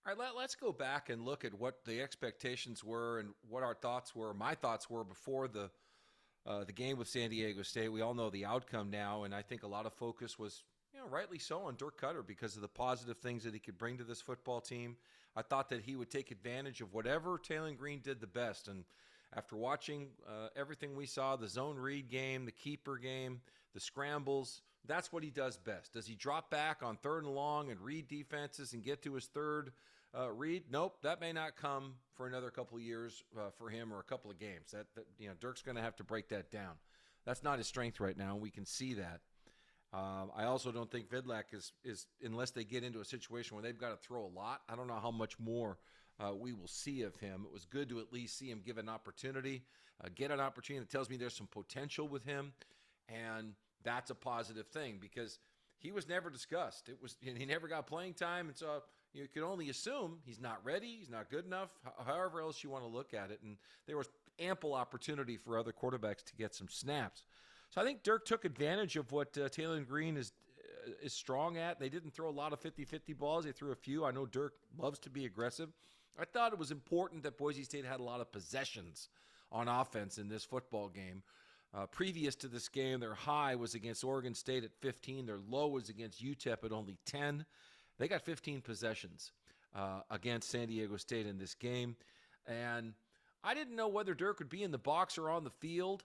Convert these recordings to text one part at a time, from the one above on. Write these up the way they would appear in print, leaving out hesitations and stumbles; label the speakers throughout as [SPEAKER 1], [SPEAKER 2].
[SPEAKER 1] All right, let's go back and look at what the expectations were and what our thoughts were. My thoughts were before the game with San Diego State. We all know the outcome now, and I think a lot of focus was, rightly so, on Dirk Cutter because of the positive things that he could bring to this football team. I thought that he would take advantage of whatever Taylor Green did the best, and after watching everything we saw, the zone read game, the keeper game, the scrambles, that's what he does best. Does he drop back on third and long and read defenses and get to his third read? Nope, that may not come for another couple of years for him or a couple of games. Dirk's going to have to break that down. That's not his strength right now, and we can see that. I also don't think Vidlak is unless they get into a situation where they've got to throw a lot. I don't know how much more we will see of him. It was good to at least see him give an opportunity, get an opportunity that tells me there's some potential with him, and that's a positive thing because he was never discussed. He never got playing time, and so you could only assume he's not ready, he's not good enough, however else you want to look at it. And there was ample opportunity for other quarterbacks to get some snaps. So I think Dirk took advantage of what Taylor Green is strong at. They didn't throw a lot of 50-50 balls. They threw a few. I know Dirk loves to be aggressive. I thought it was important that Boise State had a lot of possessions on offense in this football game. Previous to this game, their high was against Oregon State at 15. Their low was against UTEP at only 10. They got 15 possessions against San Diego State in this game. And I didn't know whether Dirk would be in the box or on the field.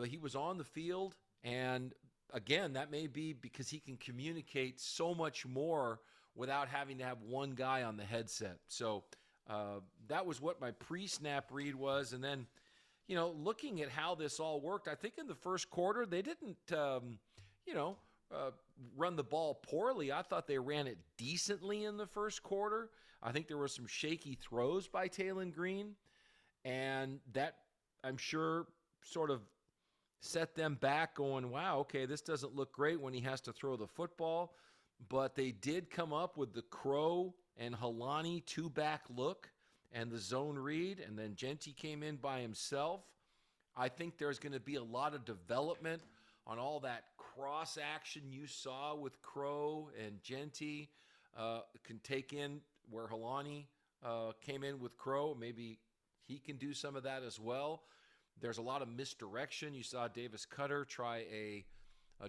[SPEAKER 1] He was on the field. And again, that may be because he can communicate so much more without having to have one guy on the headset. So that was what my pre-snap read was. And then, looking at how this all worked, I think in the first quarter, they didn't, run the ball poorly. I thought they ran it decently in the first quarter. I think there were some shaky throws by Taylor Green, and that, I'm sure, sort of set them back going, wow, okay, this doesn't look great when he has to throw the football. But they did come up with the Crow and Halani two-back look and the zone read, and then Genty came in by himself. I think there's going to be a lot of development on all that cross action you saw with Crow and Genty. Can take in where Halani came in with Crow. Maybe he can do some of that as well. There's a lot of misdirection. You saw Davis Cutter try a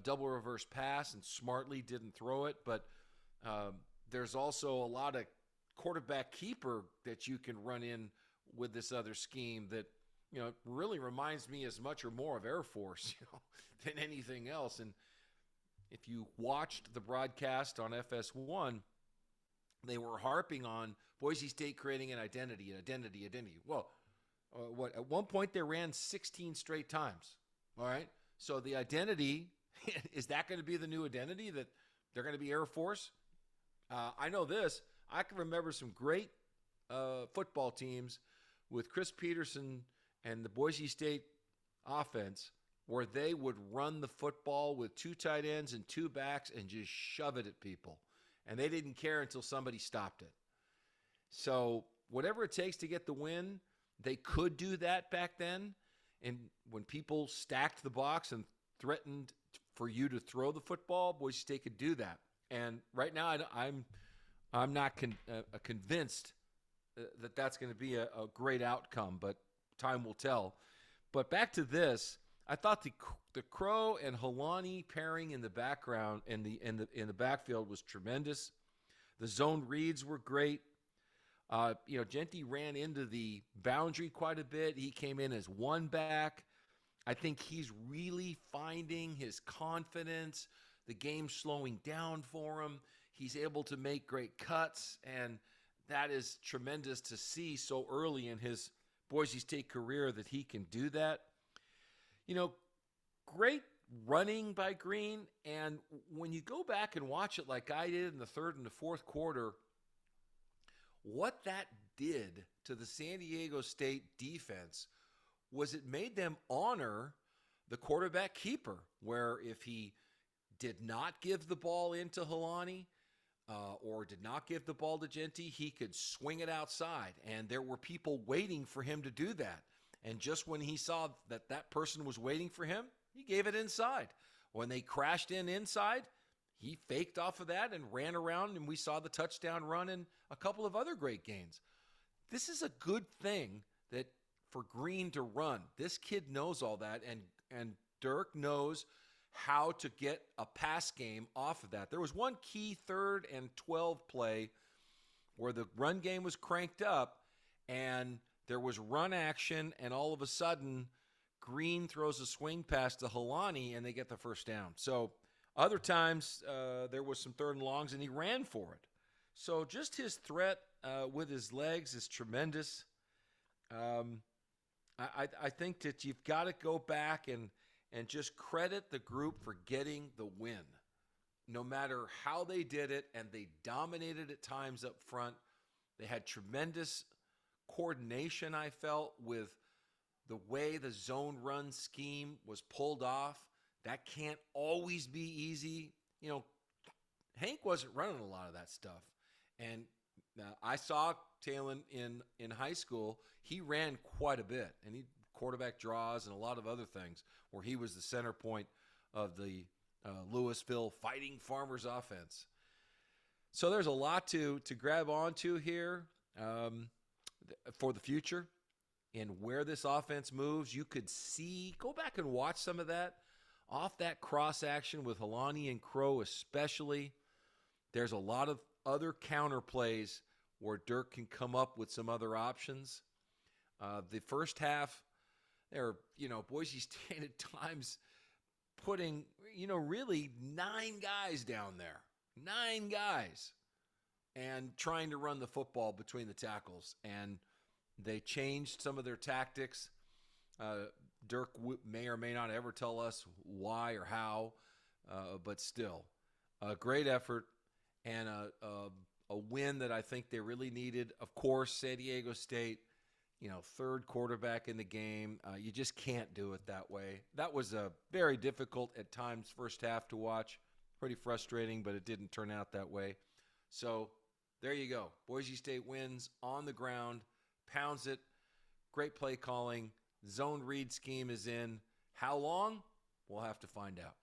[SPEAKER 1] double reverse pass and smartly didn't throw it. But there's also a lot of quarterback keeper that you can run in with this other scheme that, really reminds me as much or more of Air Force, than anything else. And if you watched the broadcast on FS1, they were harping on Boise State creating an identity. Well, at one point they ran 16 straight times. All right. So the identity, is that going to be the new identity that they're going to be Air Force? I know this. I can remember some great football teams with Chris Peterson and the Boise State offense where they would run the football with two tight ends and two backs and just shove it at people. And they didn't care until somebody stopped it. So whatever it takes to get the win, they could do that back then. And when people stacked the box and threatened for you to throw the football, Boise State could do that. And right now, I'm not convinced that that's going to be a great outcome, but time will tell. But back to this, I thought the Crow and Halani pairing in the background in the backfield was tremendous. The zone reads were great. Genty ran into the boundary quite a bit. He came in as one back. I think he's really finding his confidence. The game's slowing down for him. He's able to make great cuts, and that is tremendous to see so early in his Boise State career that he can do that. Great running by Green, and when you go back and watch it like I did in the third and the fourth quarter, what that did to the San Diego State defense was it made them honor the quarterback keeper, where if he did not give the ball into Halani or did not give the ball to Genty, he could swing it outside. And there were people waiting for him to do that. And just when he saw that person was waiting for him, he gave it inside. When they crashed inside, he faked off of that and ran around, and we saw the touchdown run and a couple of other great gains. This is a good thing that for Green to run. This kid knows all that, and Dirk knows how to get a pass game off of that. There was one key 3rd and 12 play where the run game was cranked up, and there was run action, and all of a sudden, Green throws a swing pass to Helani, and they get the first down. So other times, there was some 3rd and longs, and he ran for it. So just his threat with his legs is tremendous. I think that you've got to go back and just credit the group for getting the win. No matter how they did it, and they dominated at times up front. They had tremendous coordination, I felt, with the way the zone run scheme was pulled off. That can't always be easy. You know, Hank wasn't running a lot of that stuff. And I saw Talon in high school. He ran quite a bit, and he quarterback draws and a lot of other things where he was the center point of the Louisville Fighting Farmers offense. So there's a lot to grab onto here for the future and where this offense moves. You could see, go back and watch some of that off that cross action with Helani and Crow especially. There's a lot of other counter plays where Dirk can come up with some other options. The first half, Boise State at times putting, really 9 guys down there. 9 guys. And trying to run the football between the tackles. And they changed some of their tactics. Dirk may or may not ever tell us why or how, but still, a great effort and a win that I think they really needed. Of course, San Diego State, 3rd quarterback in the game. You just can't do it that way. That was a very difficult at times first half to watch. Pretty frustrating, but it didn't turn out that way. So there you go. Boise State wins on the ground, pounds it. Great play calling. Zone read scheme is in. How long? We'll have to find out.